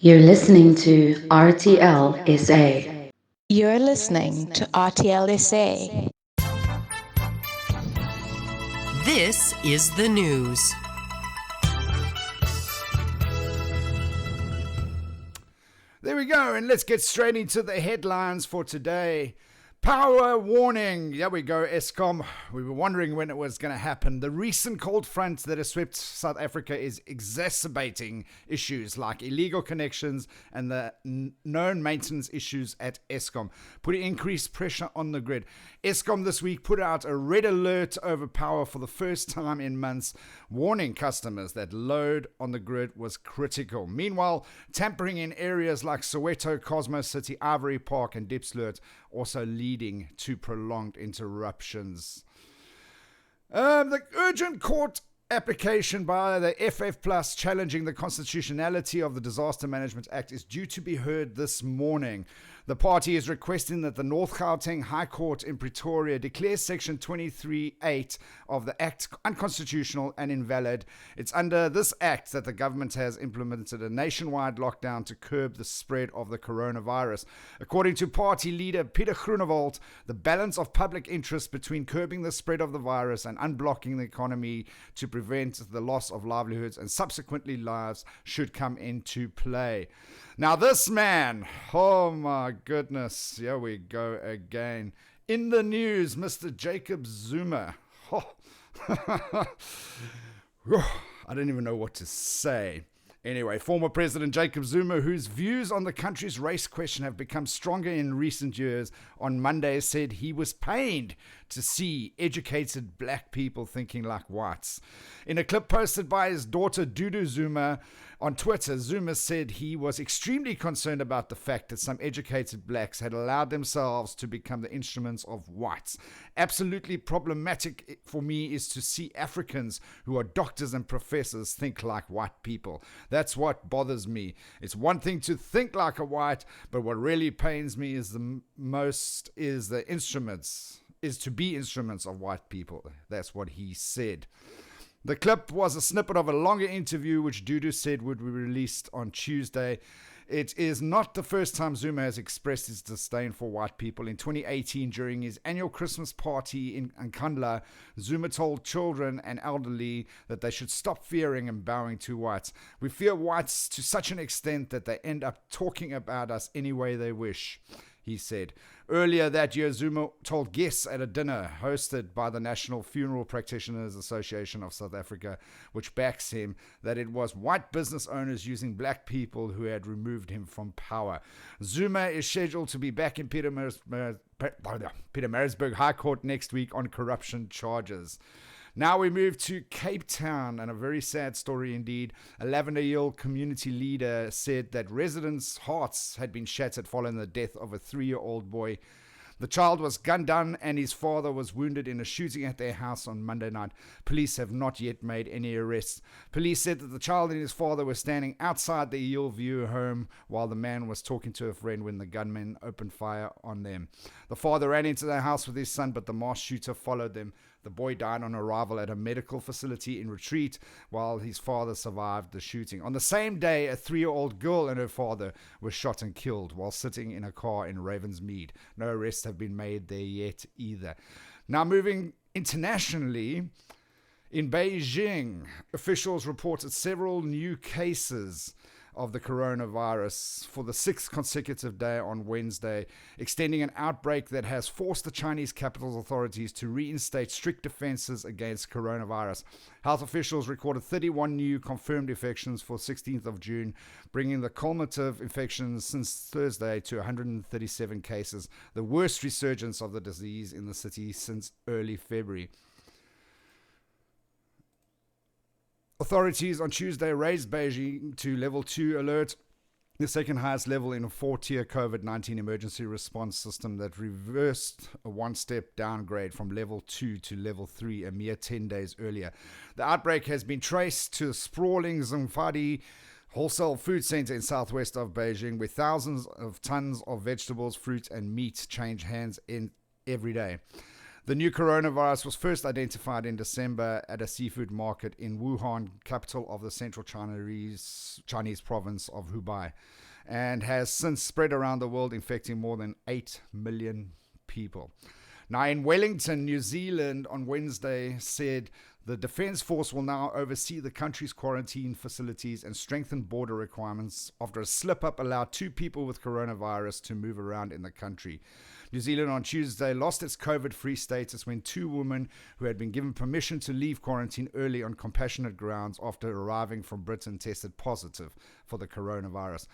You're listening to RTL SA. You're listening to RTLSA. This is the news. There we go, and let's get straight into the headlines for today. Power warning. There we go, Eskom. We were wondering when it was going to happen. The recent cold front that has swept South Africa is exacerbating issues like illegal connections and the known maintenance issues at Eskom, putting increased pressure on the grid. Eskom this week put out a red alert over power for the first time in months, warning customers that load on the grid was critical. Meanwhile, tampering in areas like Soweto, Cosmo City, Ivory Park and Diepsloot also leading to prolonged interruptions. The urgent court application by the FF Plus challenging the constitutionality of the Disaster Management Act is due to be heard this morning. The party is requesting that the North Gauteng High Court in Pretoria declares Section 23(8) of the Act unconstitutional and invalid. It's under this Act that the government has implemented a nationwide lockdown to curb the spread of the coronavirus. According to party leader Peter Groenewald, the balance of public interest between curbing the spread of the virus and unblocking the economy to prevent the loss of livelihoods and subsequently lives should come into play. Now this man, oh my goodness, here we go again. In the news, Mr. Jacob Zuma. Oh. I don't even know what to say. Anyway, former President Jacob Zuma, whose views on the country's race question have become stronger in recent years, on Monday said he was pained to see educated black people thinking like whites. In a clip posted by his daughter Dudu Zuma on Twitter, Zuma said he was extremely concerned about the fact that some educated blacks had allowed themselves to become the instruments of whites. Absolutely problematic for me is to see Africans who are doctors and professors think like white people. That's what bothers me. It's one thing to think like a white, but what really pains me is to be instruments of white people. That's what he said. The clip was a snippet of a longer interview which Dudu said would be released on Tuesday. It is not the first time Zuma has expressed his disdain for white people. In 2018, during his annual Christmas party in Nkandla, Zuma told children and elderly that they should stop fearing and bowing to whites. We fear whites to such an extent that they end up talking about us any way they wish, he said. Earlier that year, Zuma told guests at a dinner hosted by the National Funeral Practitioners Association of South Africa, which backs him, that it was white business owners using black people who had removed him from power. Zuma is scheduled to be back in Pietermaritzburg High Court next week on corruption charges. Now we move to Cape Town, and a very sad story indeed. A Lavender Hill community leader said that residents' hearts had been shattered following the death of a 3-year-old boy. The child was gunned down and his father was wounded in a shooting at their house on Monday night. Police have not yet made any arrests. Police said that the child and his father were standing outside the Hillview home while the man was talking to a friend when the gunman opened fire on them. The father ran into the house with his son, but the masked shooter followed them. The boy died on arrival at a medical facility in Retreat, while his father survived the shooting. On the same day, a 3-year-old girl and her father were shot and killed while sitting in a car in Ravensmead. No arrests have been made there yet either. Now moving internationally, in Beijing, officials reported several new cases of the coronavirus for the 6th consecutive day on Wednesday, extending an outbreak that has forced the Chinese capital's authorities to reinstate strict defenses against coronavirus. Health officials recorded 31 new confirmed infections for 16th of June, bringing the cumulative infections since Thursday to 137 cases, the worst resurgence of the disease in the city since early February. Authorities on Tuesday raised Beijing to level 2 alert, the second highest level in a 4-tier COVID-19 emergency response system that reversed a one-step downgrade from level 2 to level 3 a mere 10 days earlier. The outbreak has been traced to a sprawling Zhongfadi wholesale food center in southwest of Beijing, where thousands of tons of vegetables, fruit and meat change hands in every day. The new coronavirus was first identified in December at a seafood market in Wuhan, capital of the central Chinese province of Hubei, and has since spread around the world, infecting more than 8 million people. Now, in Wellington, New Zealand, on Wednesday said the Defence Force will now oversee the country's quarantine facilities and strengthen border requirements after a slip-up allowed 2 people with coronavirus to move around in the country. New Zealand on Tuesday lost its COVID-free status when 2 women who had been given permission to leave quarantine early on compassionate grounds after arriving from Britain tested positive for the coronavirus.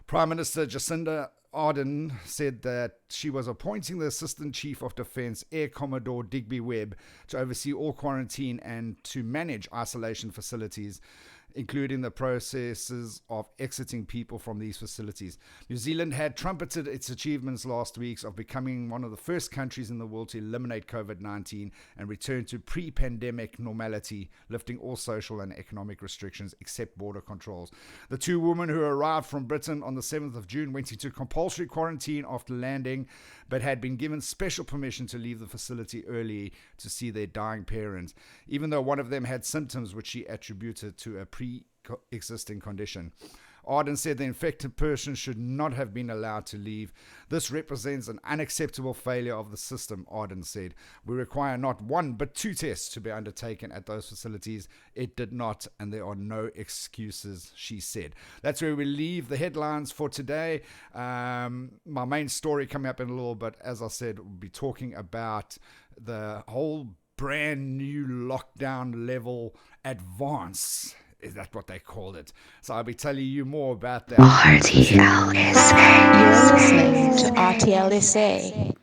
Prime Minister Jacinda Ardern said that she was appointing the Assistant Chief of Defence, Air Commodore Digby Webb, to oversee all quarantine and to manage isolation facilities, including the processes of exiting people from these facilities. New Zealand had trumpeted its achievements last week of becoming one of the first countries in the world to eliminate COVID-19 and return to pre-pandemic normality, lifting all social and economic restrictions except border controls. The 2 women who arrived from Britain on the 7th of June went into compulsory quarantine after landing, but had been given special permission to leave the facility early to see their dying parents, even though one of them had symptoms which she attributed to a pre-existing condition. Ardern said the infected person should not have been allowed to leave. This represents an unacceptable failure of the system, Ardern said. We require not 1 but 2 tests to be undertaken at those facilities. It did not, and there are no excuses, she said. That's where we leave the headlines for today. My main story coming up in a little bit, as I said, we'll be talking about the whole brand new lockdown level advance. Is that what they called it? So I'll be telling you more about that. You're listening to RTLSA.